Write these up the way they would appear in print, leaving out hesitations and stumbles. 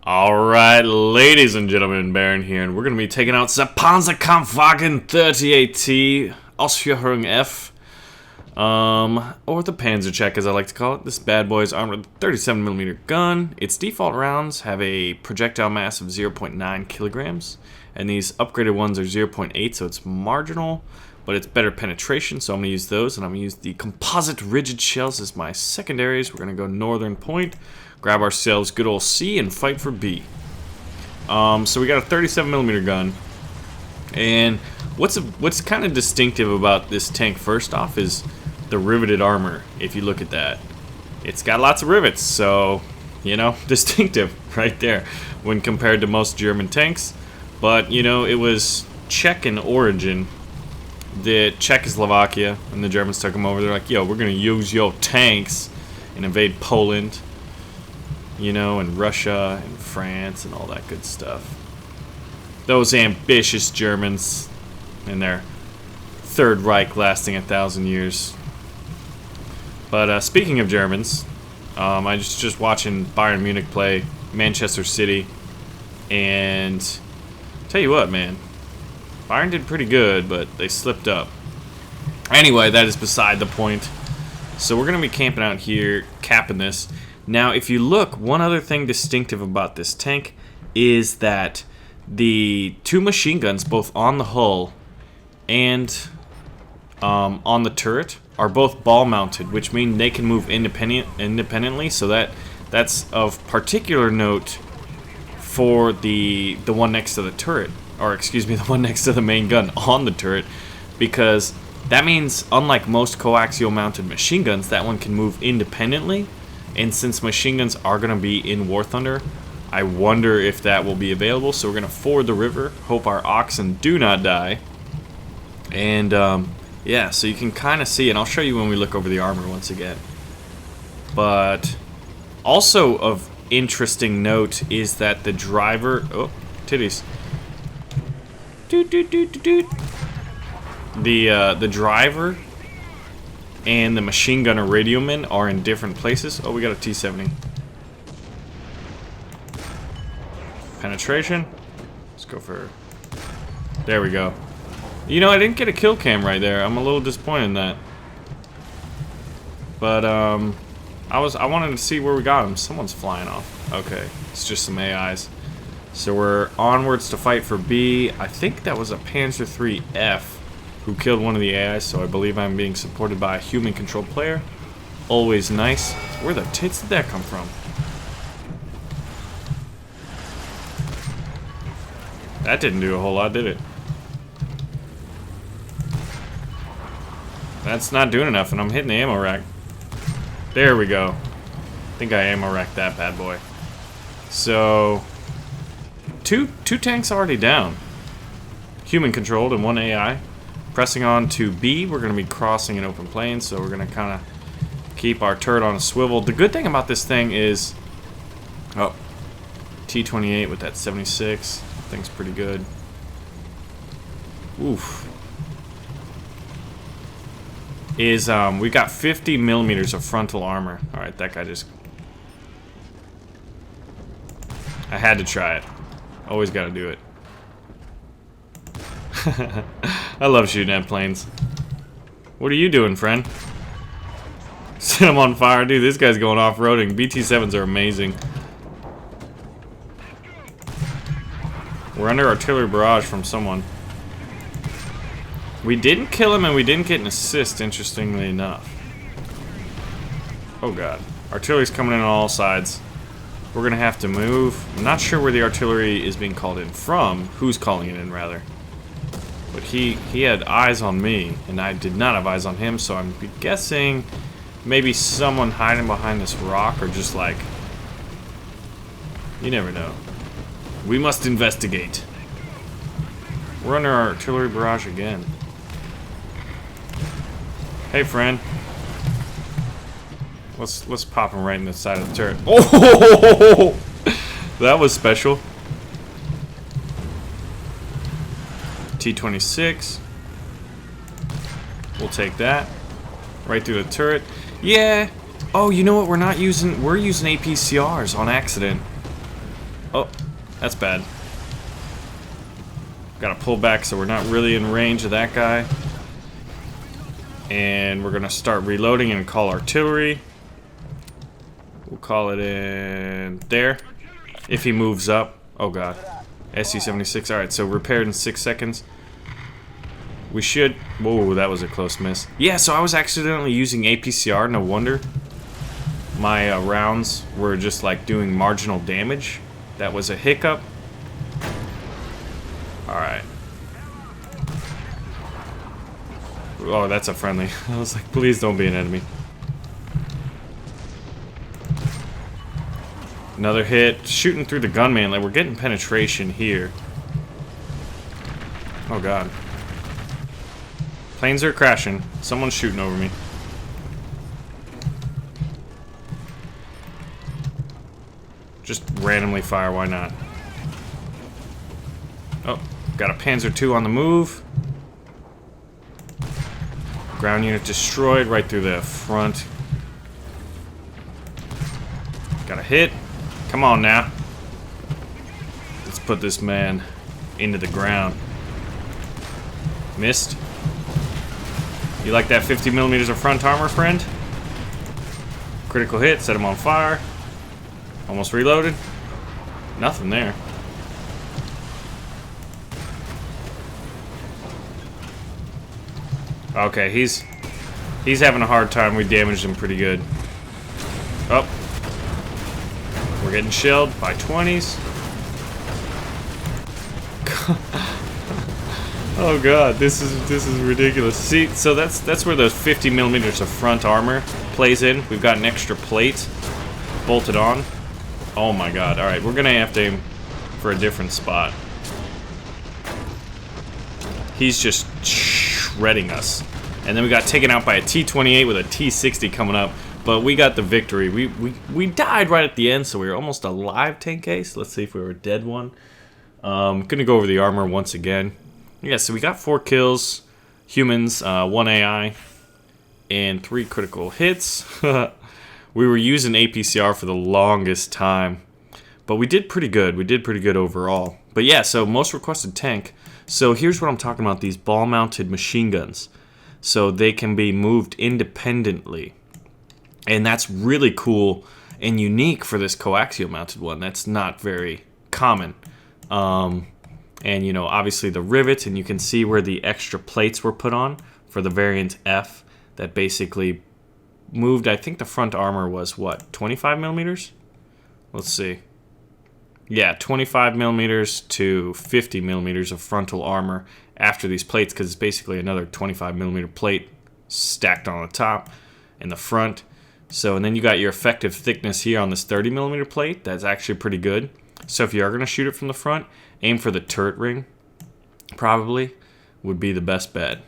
Alright, ladies and gentlemen, Baron here, and we're going to be taking out the Panzer 38T, Ausführung F, or the Panzer Czech as I like to call it. This bad boy is armed with a 37mm gun. Its default rounds have a projectile mass of 0.9 kilograms, and these upgraded ones are 0.8, so it's marginal, but it's better penetration, so I'm going to use those, and I'm going to use the composite rigid shells as my secondaries. We're going to go northern point, grab ourselves good old C, and fight for B. So we got a 37mm gun, and what's kind of distinctive about this tank first off is the riveted armor. If you look at that, it's got lots of rivets, so you know, distinctive right there when compared to most German tanks. But you know, it was Czech in origin. The Czechoslovakia and the Germans took them over. They're like, yo, we're gonna use your tanks and invade Poland, you know, and Russia and France and all that good stuff. Those ambitious Germans and their Third Reich lasting 1,000 years. But speaking of Germans, I was just watching Bayern Munich play Manchester City, and tell you what, man, Bayern did pretty good, but they slipped up. Anyway, that is beside the point. So we're going to be camping out here, capping this. Now, if you look, one other thing distinctive about this tank is that the two machine guns, both on the hull and on the turret, are both ball mounted, which means they can move independently. So that's of particular note for the one next to the turret, or excuse me, the one next to the main gun on the turret, because that means, unlike most coaxial mounted machine guns, that one can move independently. And since machine guns are going to be in War Thunder, I wonder if that will be available. So we're going to ford the river, hope our oxen do not die. And yeah, so you can kind of see, and I'll show you when we look over the armor once again. But also of interesting note is that the driver... Oh, titties. Doot, doot, doot, doot, doot. The driver and the machine gunner radioman are in different places. Oh, we got a T-70. Penetration. Let's go for... There we go. You know, I didn't get a kill cam right there. I'm a little disappointed in that. But, I wanted to see where we got him. Someone's flying off. Okay, it's just some AIs. So we're onwards to fight for B. I think that was a Panzer IIIF who killed one of the AIs, so I believe I'm being supported by a human-controlled player. Always nice. Where the tits did that come from? That didn't do a whole lot, did it? That's not doing enough, and I'm hitting the ammo rack. There we go. I think I ammo racked that bad boy. So, two tanks already down. Human-controlled and one AI. Pressing on to B, we're going to be crossing an open plain, so we're going to kind of keep our turret on a swivel. The good thing about this thing is... Oh, T-28 with that 76. Thing's pretty good. Oof. Is, we got 50mm of frontal armor. Alright, that guy just... I had to try it. Always got to do it. I love shooting at planes. What are you doing, friend? Set him on fire. Dude, this guy's going off-roading. BT-7s are amazing. We're under artillery barrage from someone. We didn't kill him and we didn't get an assist, interestingly enough. Oh god. Artillery's coming in on all sides. We're gonna have to move. I'm not sure where the artillery is being called in from. Who's calling it in, rather. But he had eyes on me, and I did not have eyes on him, so I'm guessing maybe someone hiding behind this rock, or just like... You never know. We must investigate. We're under our artillery barrage again. Hey, friend. Let's pop him right in the side of the turret. Oh! That was special. T-26. We'll take that. Right through the turret. Yeah. Oh, you know what we're not using? We're using APCRs on accident. Oh, that's bad. Gotta pull back so we're not really in range of that guy. And we're gonna start reloading and call artillery. We'll call it in there. If he moves up. Oh god. SU-76. Alright, so repaired in 6 seconds. We should... Whoa, that was a close miss. Yeah, so I was accidentally using APCR, no wonder. My rounds were just like doing marginal damage. That was a hiccup. Alright. Oh, that's a friendly. I was like, please don't be an enemy. Another hit. Shooting through the gunman. Like, we're getting penetration here. Oh, God. Planes are crashing. Someone's shooting over me. Just randomly fire. Why not? Oh, got a Panzer II on the move. Ground unit destroyed right through the front. Got a hit. Come on now. Let's put this man into the ground. Missed. You like that 50 millimeters of front armor, friend? Critical hit, set him on fire. Almost reloaded. Nothing there. Okay, he's having a hard time. We damaged him pretty good. Oh. We're getting shelled by 20s. Oh god, this is ridiculous. See, so that's where those 50 millimeters of front armor plays in. We've got an extra plate bolted on. Oh my god. Alright, we're gonna have to aim for a different spot. He's just shredding us. And then we got taken out by a T-28 with a T-60 coming up. But we got the victory. We died right at the end, so we were almost a live tank case. Let's see if we were a dead one. Gonna go over the armor once again. Yeah, so we got 4 kills, humans, 1 AI, and 3 critical hits. We were using APCR for the longest time, but we did pretty good. We did pretty good overall. But yeah, so most requested tank. So here's what I'm talking about, these ball-mounted machine guns. So they can be moved independently. And that's really cool and unique for this coaxial mounted one. That's not very common. And you know, obviously the rivets, and you can see where the extra plates were put on for the variant F that basically moved. I think the front armor was what, 25 millimeters? Let's see. Yeah, 25 millimeters to 50 millimeters of frontal armor after these plates, because it's basically another 25 millimeter plate stacked on the top in the front. So, and then you got your effective thickness here on this 30 millimeter plate. That's actually pretty good. So if you are going to shoot it from the front, aim for the turret ring, probably, would be the best bet.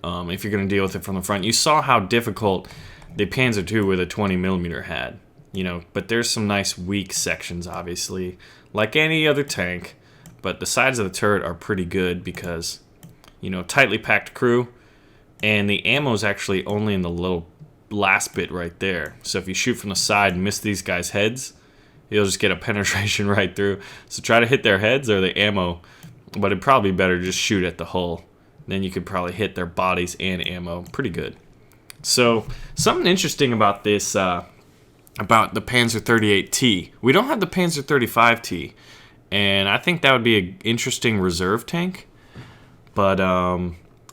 If you're going to deal with it from the front. You saw how difficult the Panzer II with a 20 millimeter had. You know, but there's some nice weak sections, obviously, like any other tank. But the sides of the turret are pretty good because, you know, tightly packed crew. And the ammo's actually only in the little last bit right there. So if you shoot from the side and miss these guys' heads, you'll just get a penetration right through. So try to hit their heads or the ammo. But it'd probably be better to just shoot at the hull. Then you could probably hit their bodies and ammo. Pretty good. So something interesting about this, about the Panzer 38T. We don't have the Panzer 35T. And I think that would be an interesting reserve tank. But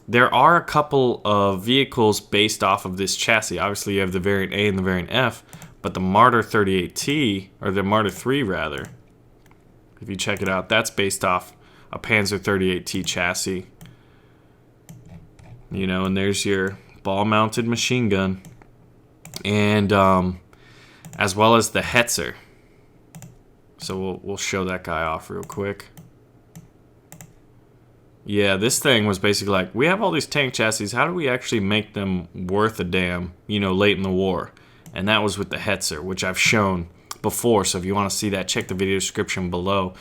there are a couple of vehicles based off of this chassis. Obviously, you have the variant A and the variant F. But the Marder 38T, or the Marder 3 rather, if you check it out, that's based off a Panzer 38T chassis. You know, and there's your ball-mounted machine gun. And as well as the Hetzer. So we'll show that guy off real quick. Yeah, this thing was basically like, we have all these tank chassis, how do we actually make them worth a damn, you know, late in the war? And that was with the Hetzer, which I've shown before, so if you want to see that, check the video description below.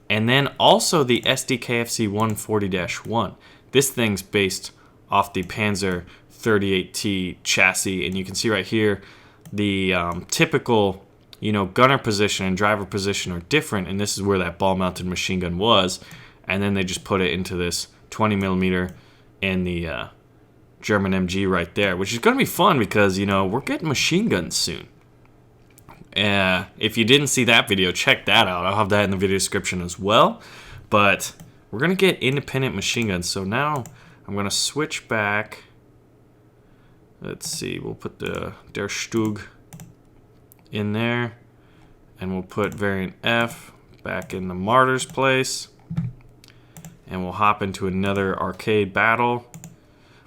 And then also the SDKFC 140-1. This thing's based off the Panzer 38T chassis, and you can see right here the typical you know, gunner position and driver position are different, and this is where that ball-mounted machine gun was. And then they just put it into this 20 millimeter in the German MG right there, which is going to be fun because, you know, we're getting machine guns soon. If you didn't see that video, check that out. I'll have that in the video description as well. But we're going to get independent machine guns. So now I'm going to switch back. Let's see. We'll put the Der Stug in there. And we'll put variant F back in the Martyr's place. And we'll hop into another arcade battle.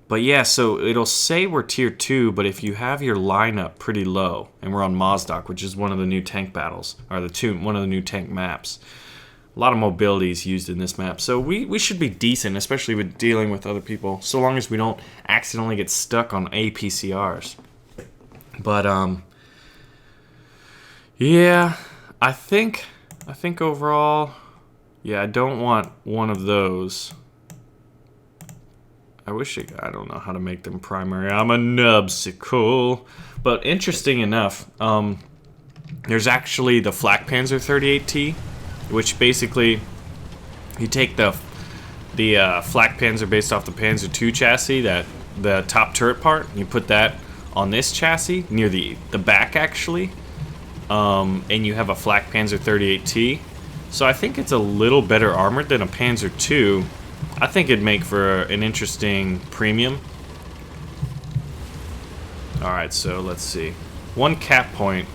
But yeah, so it'll say we're tier 2, but if you have your lineup pretty low, and we're on Mozdok, which is one of the new tank battles, or one of the new tank maps. A lot of mobility is used in this map, so we should be decent, especially with dealing with other people, so long as we don't accidentally get stuck on APCRs. But yeah, I think overall, yeah, I don't want one of those. I don't know how to make them primary. I'm a nubsicle. But interesting enough, there's actually the Flak Panzer 38T, which basically you take the Flak Panzer based off the Panzer II chassis, the top turret part, and you put that on this chassis near the back actually, and you have a Flak Panzer 38T. So I think it's a little better armored than a Panzer II. I think it'd make for an interesting premium. Alright, so let's see. One cap point.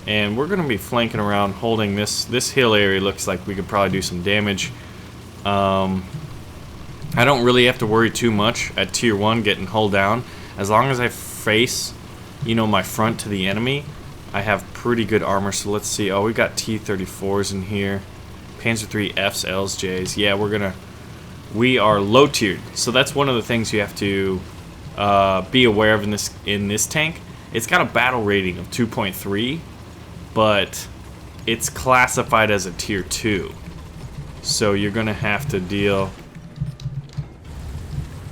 And we're going to be flanking around holding this hill area. Looks like we could probably do some damage. I don't really have to worry too much at tier 1 getting hull down. As long as I face, you know, my front to the enemy, I have pretty good armor. So let's see. Oh, we got T-34s in here. Panzer III Fs, Ls, Js. Yeah, we are low tiered. So that's one of the things you have to be aware of in this tank. It's got a battle rating of 2.3, but it's classified as a tier 2. So you're gonna have to deal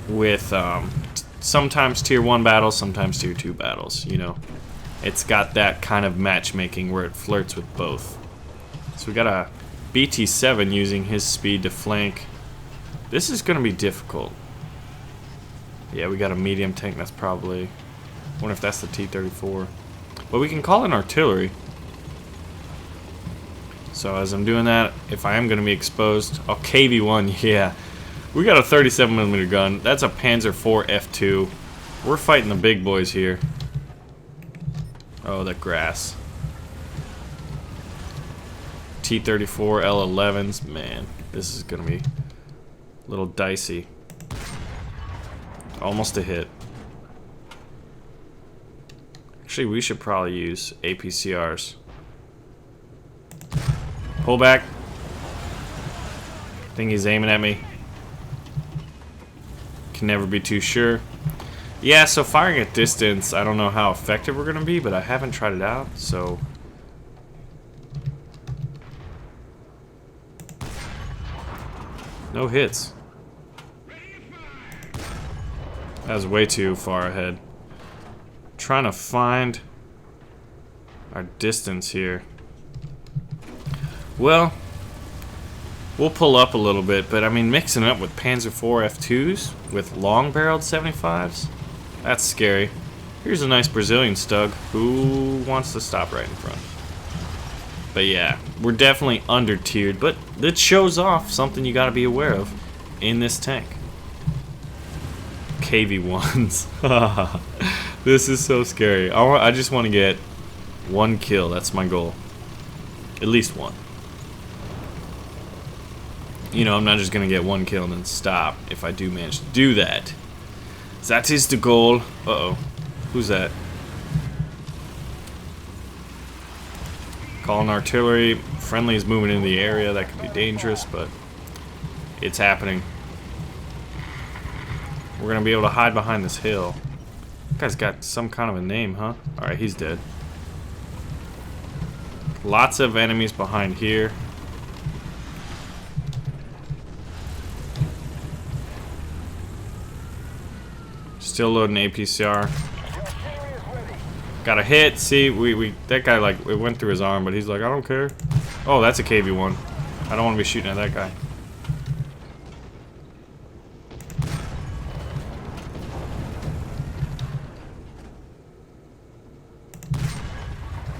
with sometimes tier 1 battles, sometimes tier 2 battles. You know, it's got that kind of matchmaking where it flirts with both. So we got a BT7 using his speed to flank. This is going to be difficult. Yeah, we got a medium tank. That's probably... I wonder if that's the T-34. But we can call in artillery. So as I'm doing that, if I am going to be exposed... Oh, KV-1, yeah. We got a 37mm gun. That's a Panzer IV F2. We're fighting the big boys here. Oh, that grass. T-34 L11s, man, this is gonna be a little dicey. Almost a hit. Actually, we should probably use APCRs. Pull back. I think he's aiming at me. Can never be too sure. Yeah, so firing at distance, I don't know how effective we're gonna be, but I haven't tried it out, so... No hits. That was way too far ahead. Trying to find our distance here. Well, we'll pull up a little bit, but I mean, mixing it up with Panzer IV F2s with long-barreled 75s, that's scary. Here's a nice Brazilian Stug who wants to stop right in front. But yeah, we're definitely under tiered, but it shows off something you gotta be aware of in this tank. KV-1s. This is so scary. I just want to get one kill. That's my goal. At least one. You know, I'm not just gonna get one kill and then stop if I do manage to do that. That is the goal. Uh-oh. Who's that? Calling artillery. Friendly is moving into the area. That could be dangerous, but it's happening. We're gonna be able to hide behind this hill. That guy's got some kind of a name, huh? Alright, he's dead. Lots of enemies behind here. Still loading APCR. Got a hit. See, that guy, like, it went through his arm, but he's like, I don't care. Oh, that's a KV-1. I don't want to be shooting at that guy.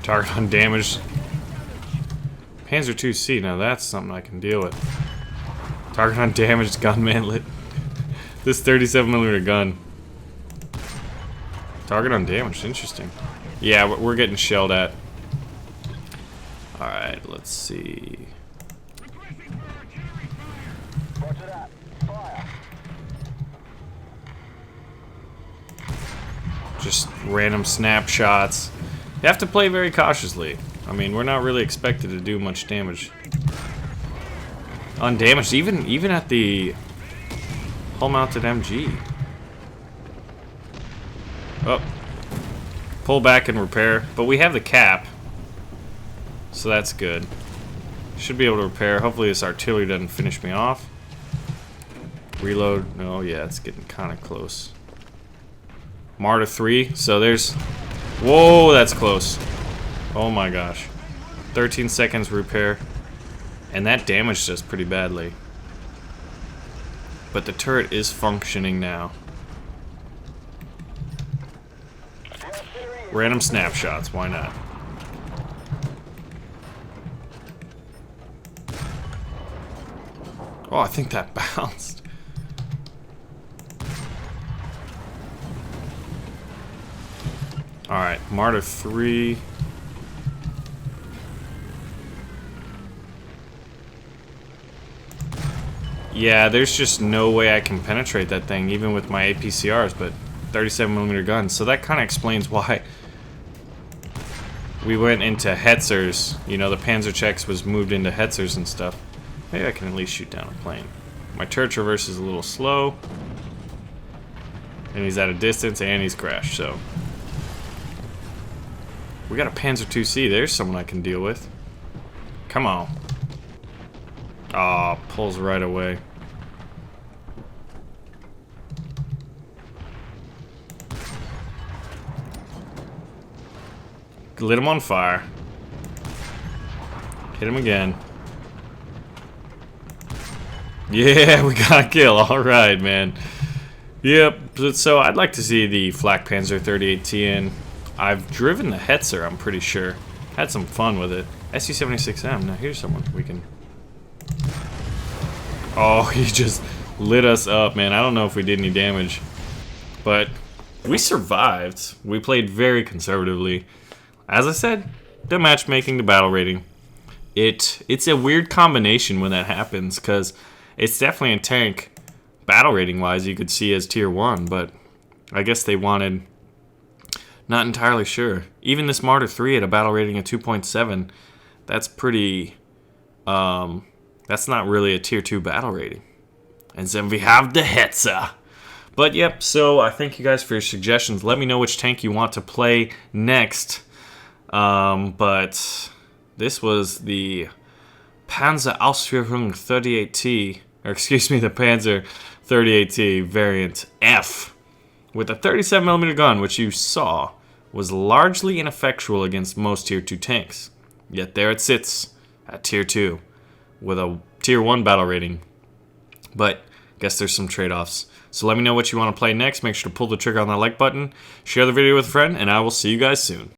Target undamaged. Panzer 2C, now that's something I can deal with. Target undamaged gun mantlet. This 37mm gun. Target undamaged, interesting. Yeah, we're getting shelled at. Alright, let's see. Just random snapshots. You have to play very cautiously. I mean, we're not really expected to do much damage. Undamaged, even at the hull-mounted MG. Oh. Pull back and repair. But we have the cap. So that's good. Should be able to repair. Hopefully this artillery doesn't finish me off. Reload. Oh yeah, it's getting kind of close. Martyr 3. So there's... Whoa, that's close. Oh my gosh. 13 seconds repair. And that damaged us pretty badly. But the turret is functioning now. Random snapshots, why not? Oh, I think that bounced. Alright, Martyr 3. Yeah, there's just no way I can penetrate that thing, even with my APCRs, but 37mm guns. So that kind of explains why we went into Hetzers. You know, the Panzer Czechs was moved into Hetzers and stuff. Maybe I can at least shoot down a plane. My turret traverse is a little slow. And he's at a distance, and he's crashed, so... We got a Panzer 2C. There's someone I can deal with. Come on. Aw, pulls right away. Lit him on fire. Hit him again. Yeah, we got a kill. Alright, man. Yep, so I'd like to see the Flak Panzer 38TN. I've driven the Hetzer, I'm pretty sure. Had some fun with it. SU-76M, now here's someone we can... Oh, he just lit us up, man. I don't know if we did any damage. But we survived. We played very conservatively. As I said, the matchmaking, the battle rating. It's a weird combination when that happens, because it's definitely a tank, battle rating wise, you could see as tier 1, but I guess they wanted, not entirely sure. Even this Martyr 3 at a battle rating of 2.7, that's pretty, that's not really a tier 2 battle rating. And then we have the Hetzer. But yep, so I thank you guys for your suggestions. Let me know which tank you want to play next. But this was the Panzer Ausführung 38T, or excuse me, the Panzer 38T variant F, with a 37mm gun, which you saw was largely ineffectual against most tier 2 tanks. Yet there it sits at tier 2 with a tier 1 battle rating. But guess there's some trade-offs. So let me know what you want to play next. Make sure to pull the trigger on that like button, share the video with a friend, and I will see you guys soon.